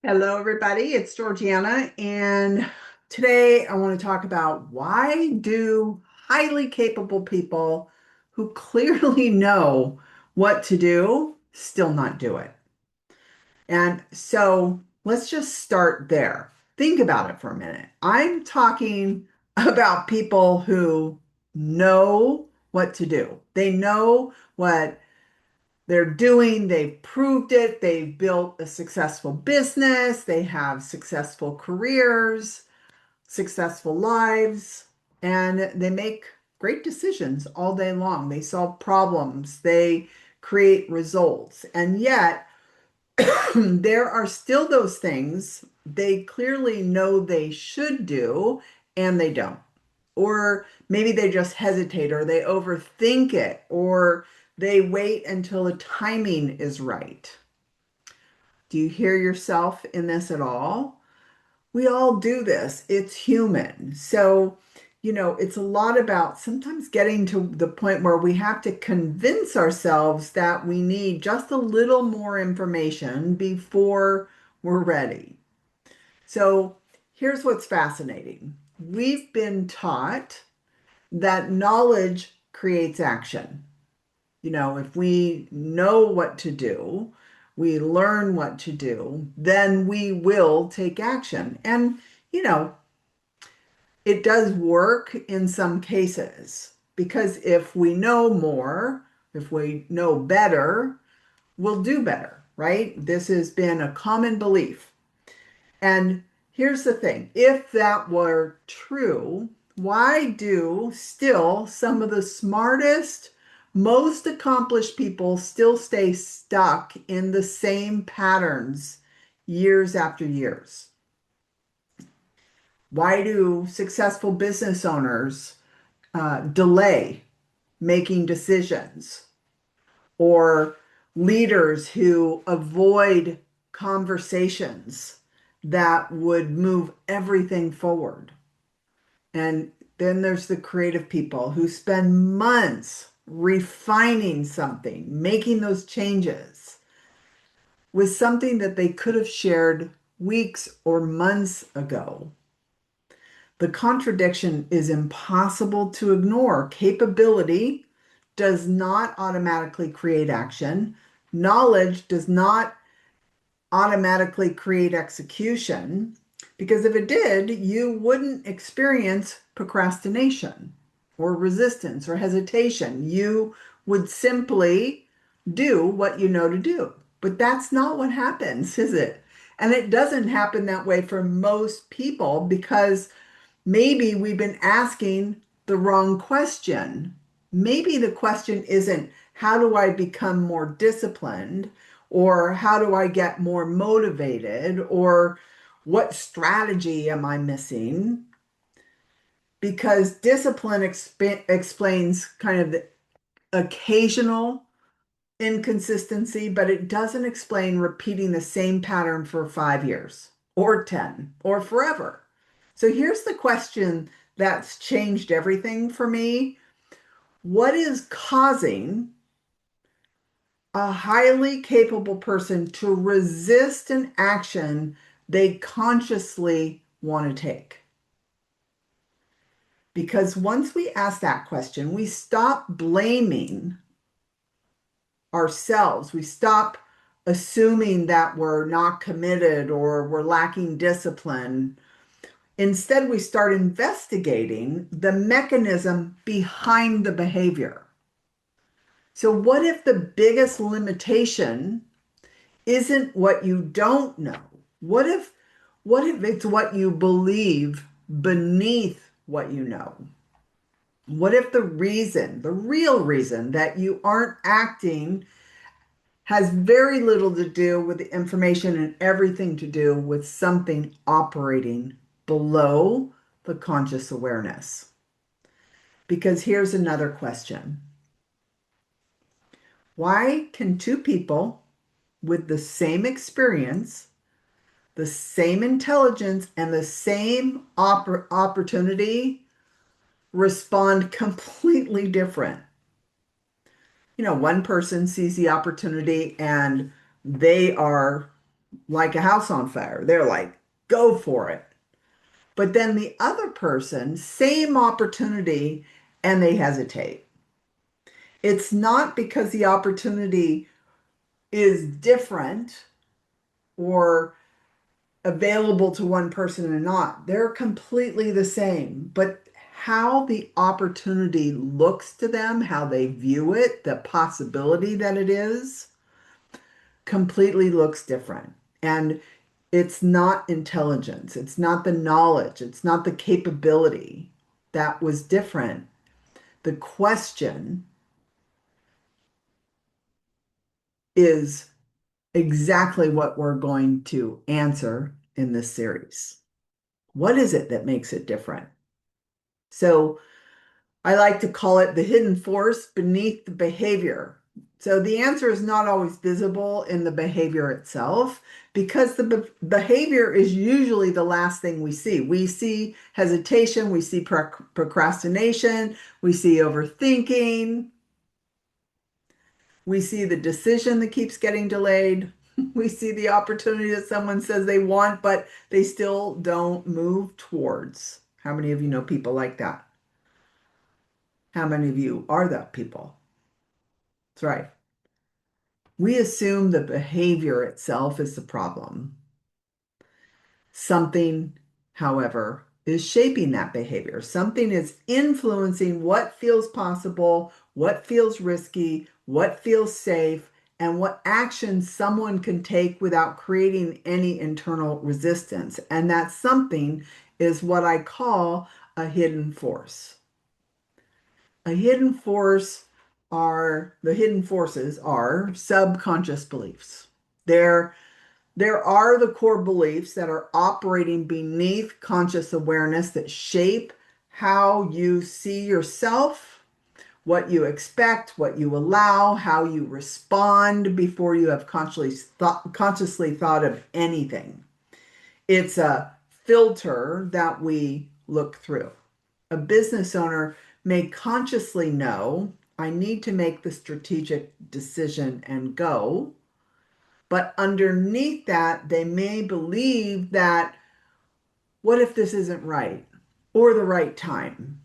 Hello, everybody. It's Georgiana, and today I want to talk about why do highly capable people who clearly know what to do still not do it? And so let's just start there. Think about it for a minute. I'm talking about people who know what to do. They know what they're doing, they've proved it, they've built a successful business, they have successful careers, successful lives, and they make great decisions all day long. They solve problems, they create results. And yet, there are still those things they clearly know they should do and they don't. Or maybe they just hesitate or they overthink it or they wait until the timing is right. Do you hear yourself in this at all? We all do this. It's human. So, it's a lot about sometimes getting to the point where we have to convince ourselves that we need just a little more information before we're ready. So, here's what's fascinating. We've been taught that knowledge creates action. If we know what to do, we learn what to do, then we will take action. And, you know, it does work in some cases because if we know more, if we know better, we'll do better, right? This has been a common belief. And here's the thing, if that were true, why do still some of the smartest, most accomplished people still stay stuck in the same patterns years after years? Why do successful business owners delay making decisions? Or leaders who avoid conversations that would move everything forward? And then there's the creative people who spend months refining something, making those changes with something that they could have shared weeks or months ago. The contradiction is impossible to ignore. Capability does not automatically create action. Knowledge does not automatically create execution, because if it did, you wouldn't experience procrastination or resistance or hesitation. You would simply do what you know to do. But that's not what happens, is it? And it doesn't happen that way for most people because maybe we've been asking the wrong question. Maybe the question isn't, how do I become more disciplined? Or how do I get more motivated? Or what strategy am I missing? Because discipline explains kind of the occasional inconsistency, but it doesn't explain repeating the same pattern for 5 years or 10 or forever. So here's the question that's changed everything for me. What is causing a highly capable person to resist an action they consciously want to take? Because once we ask that question, we stop blaming ourselves. We stop assuming that we're not committed or we're lacking discipline. Instead, we start investigating the mechanism behind the behavior. So, what if the biggest limitation isn't what you don't know? What if it's what you believe beneath what you know? What if the reason, the real reason that you aren't acting has very little to do with the information and everything to do with something operating below the conscious awareness? Because here's another question. Why can two people with the same experience, the same intelligence, and the same opportunity respond completely different? One person sees the opportunity and they are like a house on fire. They're like, go for it. But then the other person, same opportunity, and they hesitate. It's not because the opportunity is different or available to one person and not. They're completely the same, but how the opportunity looks to them, how they view it, the possibility that it is, completely looks different. And it's not intelligence, it's not the knowledge, it's not the capability that was different. The question is exactly what we're going to answer in this series. What is it that makes it different? So I like to call it the hidden force beneath the behavior. So the answer is not always visible in the behavior itself because the behavior is usually the last thing we see. We see hesitation, we see procrastination, we see overthinking, we see the decision that keeps getting delayed. We see the opportunity that someone says they want, but they still don't move towards. How many of you know people like that? How many of you are that people? That's right. We assume the behavior itself is the problem. Something, however, is shaping that behavior. Something is influencing what feels possible, what feels risky, what feels safe, and what actions someone can take without creating any internal resistance. And that something is what I call a hidden force. A hidden force the hidden forces are subconscious beliefs. There, there are the core beliefs that are operating beneath conscious awareness that shape how you see yourself, what you expect, what you allow, how you respond before you have consciously thought of anything. It's a filter that we look through. A business owner may consciously know, I need to make the strategic decision and go. But underneath that, they may believe that, what if this isn't right or the right time?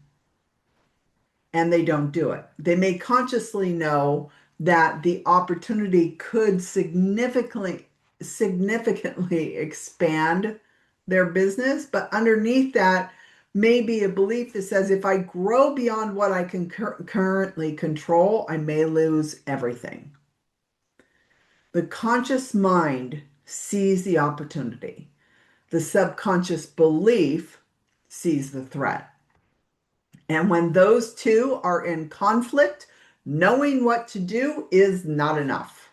And they don't do it. They may consciously know that the opportunity could significantly expand their business, but underneath that may be a belief that says if I grow beyond what I can currently control, I may lose everything. The conscious mind sees the opportunity. The subconscious belief sees the threat. And when those two are in conflict, knowing what to do is not enough.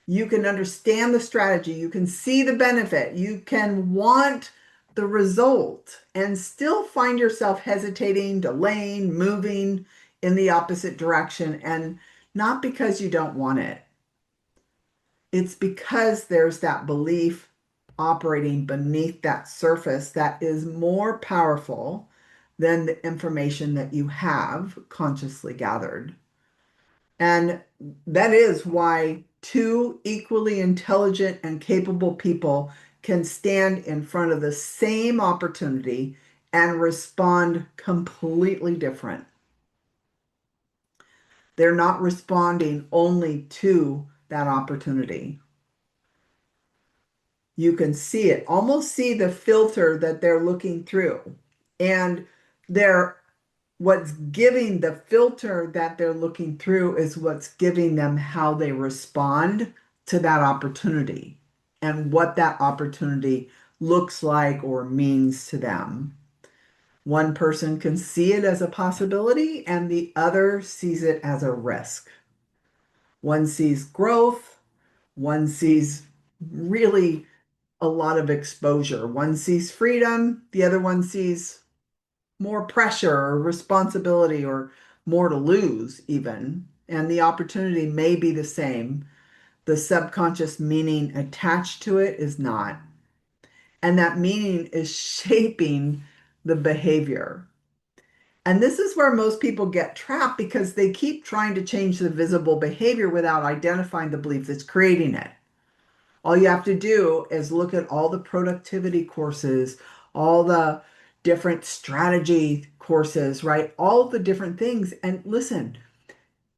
You can understand the strategy, you can see the benefit, you can want the result, and still find yourself hesitating, delaying, moving in the opposite direction. And not because you don't want it, it's because there's that belief operating beneath that surface that is more powerful than the information that you have consciously gathered. And that is why two equally intelligent and capable people can stand in front of the same opportunity and respond completely different. They're not responding only to that opportunity. You can see it, almost see the filter that they're looking through. And they're what's giving the filter that they're looking through is what's giving them how they respond to that opportunity and what that opportunity looks like or means to them. One person can see it as a possibility and the other sees it as a risk. One sees growth, one sees really a lot of exposure. One sees freedom, the other one sees more pressure or responsibility or more to lose, even. And the opportunity may be the same. The subconscious meaning attached to it is not. And that meaning is shaping the behavior. And this is where most people get trapped because they keep trying to change the visible behavior without identifying the belief that's creating it. All you have to do is look at all the productivity courses, all the different strategy courses, right? All the different things. And listen,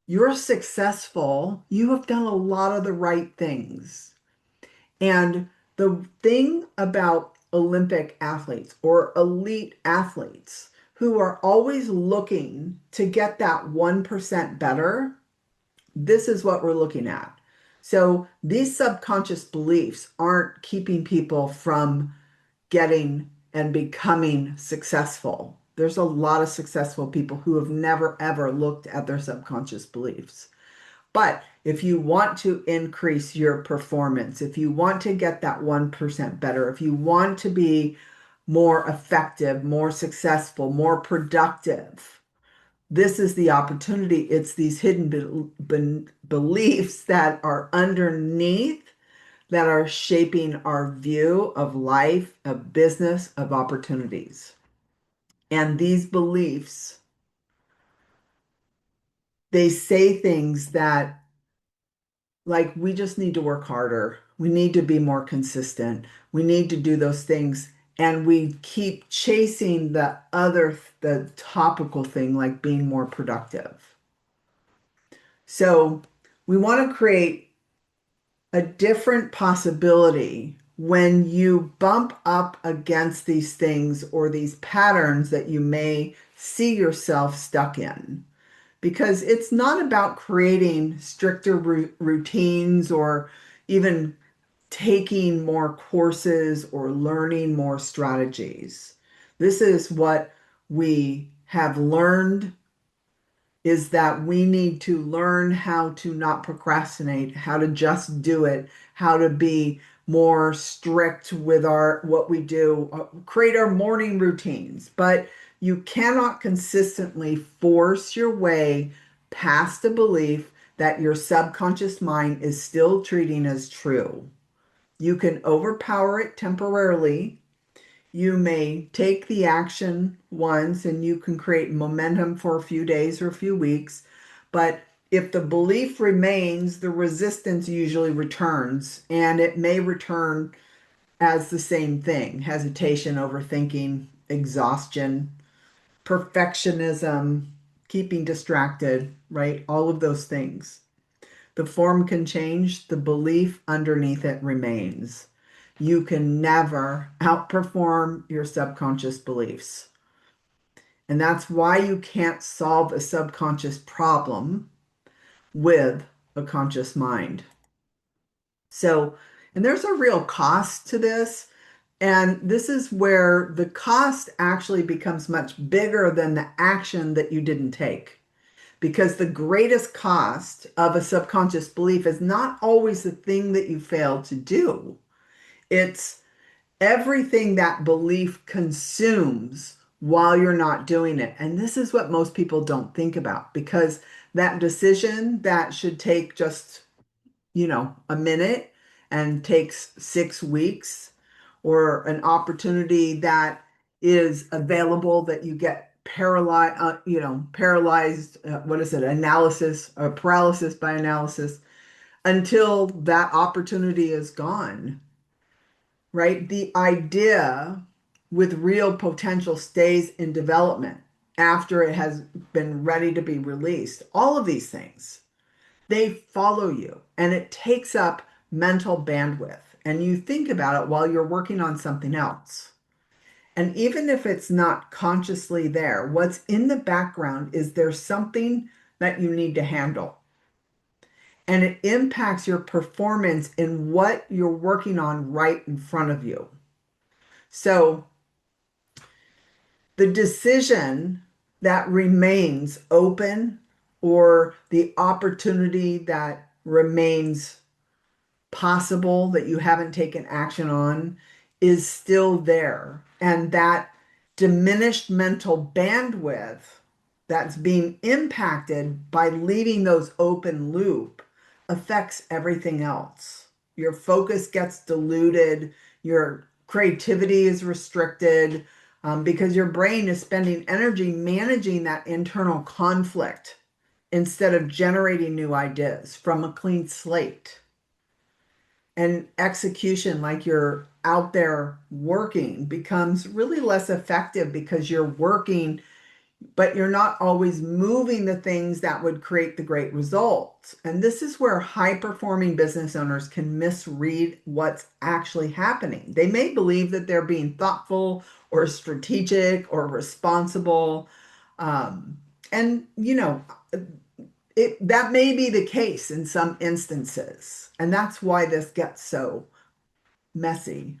you're successful. You have done a lot of the right things. And the thing about Olympic athletes or elite athletes who are always looking to get that 1% better, this is what we're looking at. So these subconscious beliefs aren't keeping people from getting and becoming successful. There's a lot of successful people who have never ever looked at their subconscious beliefs. But if you want to increase your performance, if you want to get that 1% better, if you want to be more effective, more successful, more productive, this is the opportunity. It's these hidden beliefs that are underneath that are shaping our view of life, of business, of opportunities. And these beliefs, they say things that, like, we just need to work harder. We need to be more consistent. We need to do those things. And we keep chasing the topical thing, like being more productive. So we want to create a different possibility when you bump up against these things or these patterns that you may see yourself stuck in. Because it's not about creating stricter routines or even taking more courses or learning more strategies. This is what we have learned is that we need to learn how to not procrastinate, how to just do it, how to be more strict with our what we do, create our morning routines. But you cannot consistently force your way past a belief that your subconscious mind is still treating as true. You can overpower it temporarily. You may take the action once and you can create momentum for a few days or a few weeks. But if the belief remains, the resistance usually returns, and it may return as the same thing: hesitation, overthinking, exhaustion, perfectionism, keeping distracted, right? All of those things. The form can change, the belief underneath it remains. You can never outperform your subconscious beliefs. And that's why you can't solve a subconscious problem with a conscious mind. So, and there's a real cost to this. And this is where the cost actually becomes much bigger than the action that you didn't take. Because the greatest cost of a subconscious belief is not always the thing that you failed to do. It's everything that belief consumes while you're not doing it. And this is what most people don't think about, because that decision that should take just, a minute and takes 6 weeks, or an opportunity that is available that you get paralyzed, what is it, analysis or paralysis by analysis, until that opportunity is gone, right? The idea with real potential stays in development after it has been ready to be released. All of these things, they follow you, and it takes up mental bandwidth. And you think about it while you're working on something else. And even if it's not consciously there, what's in the background is there's something that you need to handle. And it impacts your performance in what you're working on right in front of you. So the decision that remains open, or the opportunity that remains possible that you haven't taken action on, is still there. And that diminished mental bandwidth that's being impacted by leaving those open loop affects everything else. Your focus gets diluted, your creativity is restricted, because your brain is spending energy managing that internal conflict instead of generating new ideas from a clean slate. and execution, like you're out there working, becomes really less effective because you're working, but you're not always moving the things that would create the great results. And this is where high performing business owners can misread what's actually happening. They may believe that they're being thoughtful or strategic or responsible. Um, and, that may be the case in some instances. And that's why this gets so messy.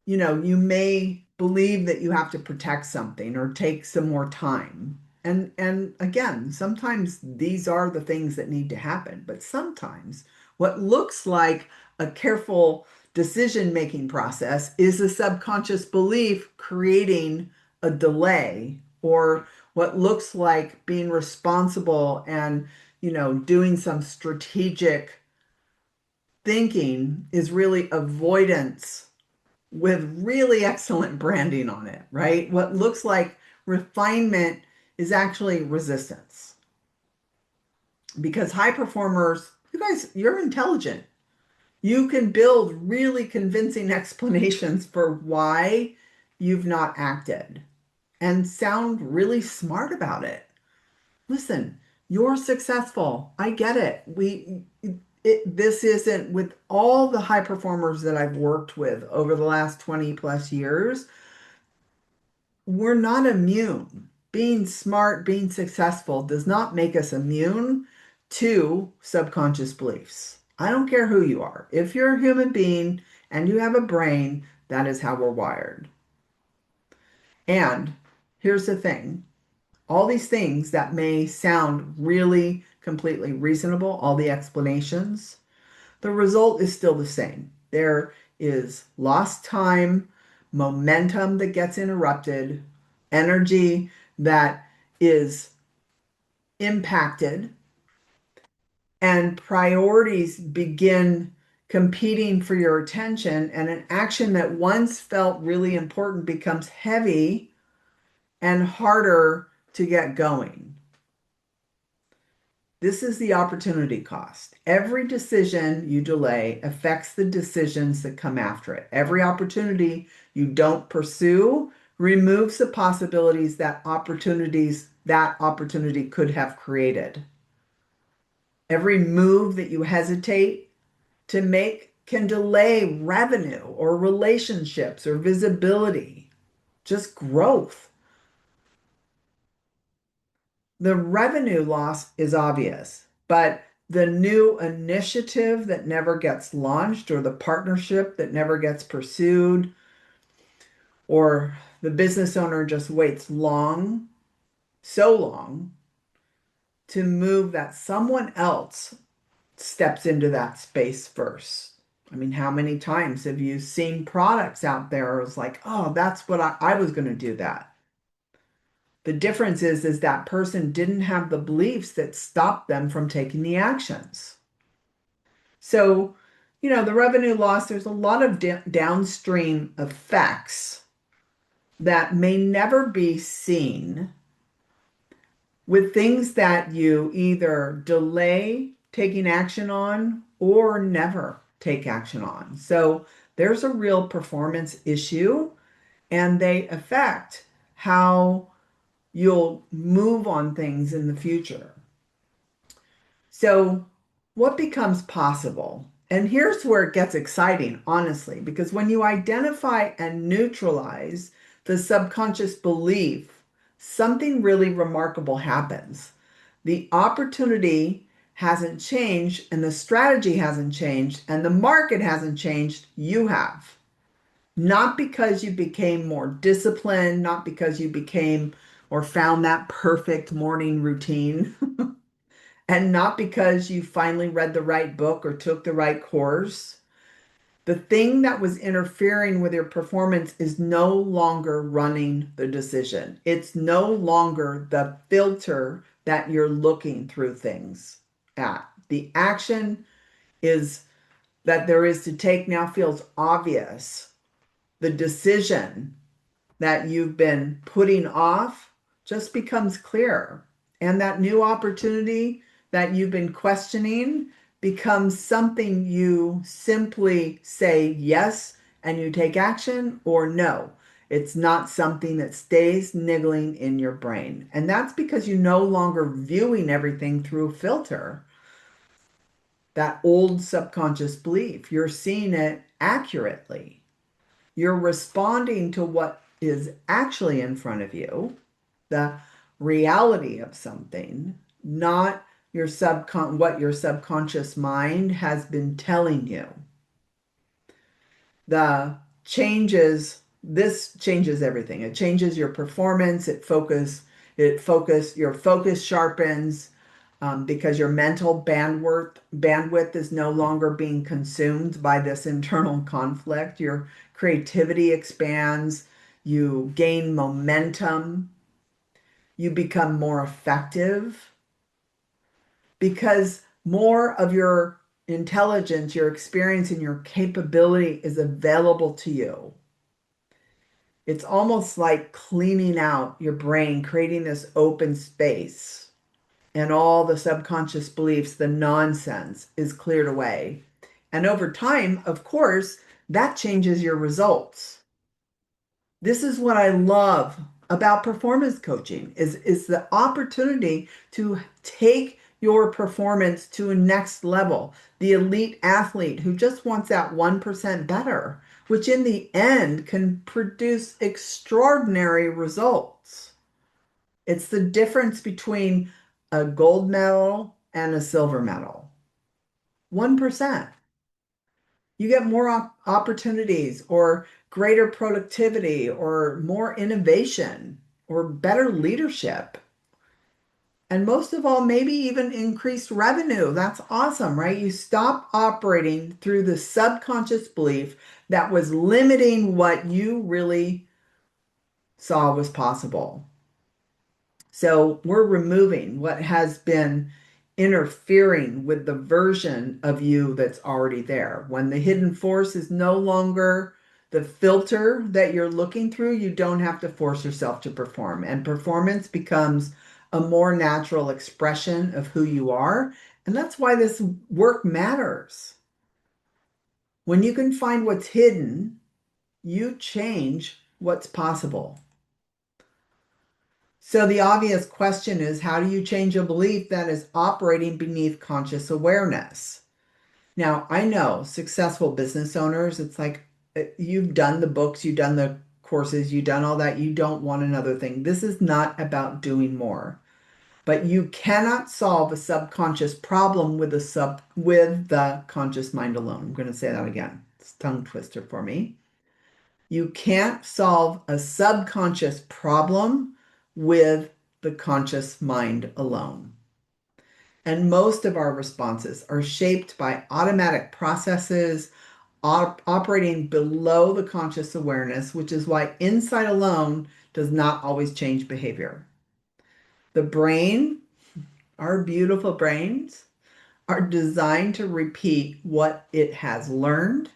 You may believe that you have to protect something or take some more time. And again, sometimes these are the things that need to happen, but sometimes what looks like a careful decision-making process is a subconscious belief creating a delay, or what looks like being responsible and, doing some strategic thinking is really avoidance with really excellent branding on it, right? What looks like refinement is actually resistance. Because high performers, you guys, you're intelligent. You can build really convincing explanations for why you've not acted and sound really smart about it. Listen, you're successful. I get it. This isn't with all the high performers that I've worked with over the last 20 plus years. We're not immune. Being smart, being successful does not make us immune to subconscious beliefs. I don't care who you are. If you're a human being and you have a brain, that is how we're wired. And here's the thing. All these things that may sound really completely reasonable, all the explanations, the result is still the same. There is lost time, momentum that gets interrupted, energy that is impacted, and priorities begin competing for your attention, and an action that once felt really important becomes heavy and harder to get going. This is the opportunity cost. Every decision you delay affects the decisions that come after it. Every opportunity you don't pursue removes the possibilities that opportunity could have created. Every move that you hesitate to make can delay revenue or relationships or visibility, just growth. The revenue loss is obvious, but the new initiative that never gets launched, or the partnership that never gets pursued, or the business owner just waits long, so long, to move that someone else steps into that space first. I mean, how many times have you seen products out there? It's like, oh, that's what I was going to do that. The difference is that person didn't have the beliefs that stopped them from taking the actions. So, the revenue loss, there's a lot of downstream effects that may never be seen with things that you either delay taking action on or never take action on. So, there's a real performance issue, and they affect how you'll move on things in the future. So, what becomes possible? And here's where it gets exciting, honestly, because when you identify and neutralize the subconscious belief, something really remarkable happens. The opportunity hasn't changed, and the strategy hasn't changed, and the market hasn't changed. You have. Not because you became more disciplined, not because you became or found that perfect morning routine, and not because you finally read the right book or took the right course. The thing that was interfering with your performance is no longer running the decision. It's no longer the filter that you're looking through things at. The action is that there is to take now feels obvious. The decision that you've been putting off just becomes clear. And that new opportunity that you've been questioning becomes something you simply say yes and you take action, or no. It's not something that stays niggling in your brain. And that's because you're no longer viewing everything through a filter, that old subconscious belief. You're seeing it accurately. You're responding to what is actually in front of you, the reality of something, not what your subconscious mind has been telling you. The changes This changes everything. It changes your performance, your focus sharpens, because your mental bandwidth is no longer being consumed by this internal conflict. Your creativity expands, you gain momentum, you become more effective because more of your intelligence, your experience, and your capability is available to you. It's almost like cleaning out your brain, creating this open space, and all the subconscious beliefs, the nonsense is cleared away. And over time, of course, that changes your results. This is what I love about performance coaching is the opportunity to take your performance to a next level. The elite athlete who just wants that 1% better, which in the end can produce extraordinary results. It's the difference between a gold medal and a silver medal. 1%. You get more opportunities or greater productivity or more innovation or better leadership. And most of all, maybe even increased revenue. That's awesome, right? You stop operating through the subconscious belief that was limiting what you really saw was possible. So we're removing what has been interfering with the version of you that's already there. When the hidden force is no longer the filter that you're looking through, you don't have to force yourself to perform. And performance becomes a more natural expression of who you are. And that's why this work matters. When you can find what's hidden, you change what's possible. So the obvious question is, how do you change a belief that is operating beneath conscious awareness? Now, I know successful business owners, it's like you've done the books, you've done the courses, you've done all that. You don't want another thing. This is not about doing more. But you cannot solve a subconscious problem with the conscious mind alone. I'm going to say that again. It's a tongue twister for me. You can't solve a subconscious problem with the conscious mind alone. And most of our responses are shaped by automatic processes operating below the conscious awareness, which is why insight alone does not always change behavior. The brain, our beautiful brains, are designed to repeat what it has learned,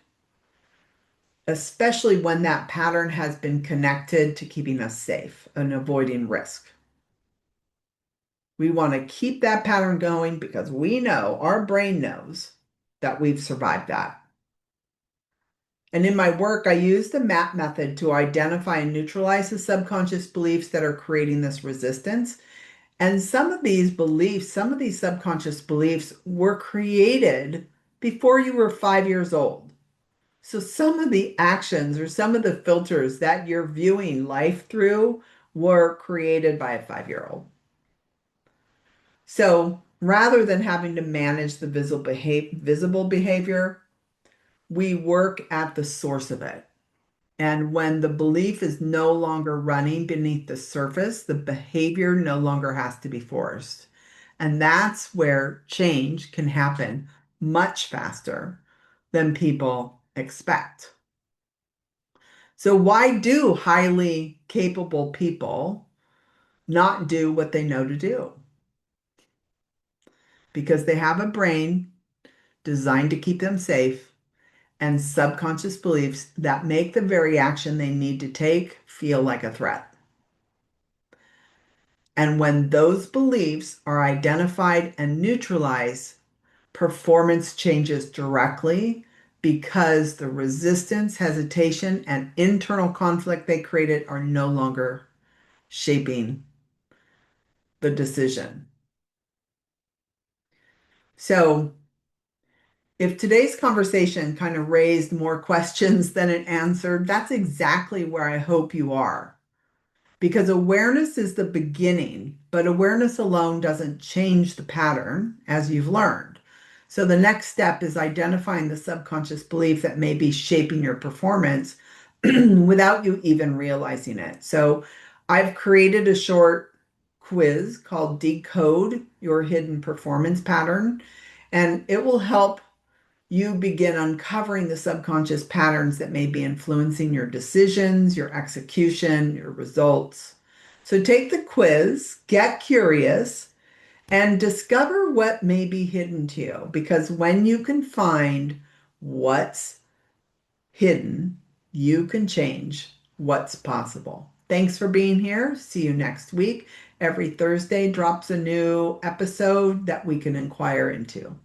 especially when that pattern has been connected to keeping us safe and avoiding risk. We want to keep that pattern going because we know, our brain knows, that we've survived that. And in my work, I use the MAP method to identify and neutralize the subconscious beliefs that are creating this resistance. And some of these beliefs, some of these subconscious beliefs were created before you were 5 years old. So some of the actions or some of the filters that you're viewing life through were created by a 5-year-old. So rather than having to manage the visible behavior, we work at the source of it. And when the belief is no longer running beneath the surface, the behavior no longer has to be forced. And that's where change can happen much faster than people expect. So why do highly capable people not do what they know to do? Because they have a brain designed to keep them safe and subconscious beliefs that make the very action they need to take feel like a threat. And when those beliefs are identified and neutralized, performance changes directly because the resistance, hesitation, and internal conflict they created are no longer shaping the decision. So, if today's conversation kind of raised more questions than it answered, that's exactly where I hope you are. Because awareness is the beginning, but awareness alone doesn't change the pattern, as you've learned. So the next step is identifying the subconscious belief that may be shaping your performance without you even realizing it. So I've created a short quiz called Decode Your Hidden Performance Pattern, and it will help you begin uncovering the subconscious patterns that may be influencing your decisions, your execution, your results. So take the quiz, get curious, and discover what may be hidden to you. Because when you can find what's hidden, you can change what's possible. Thanks for being here. See you next week. Every Thursday drops a new episode that we can inquire into.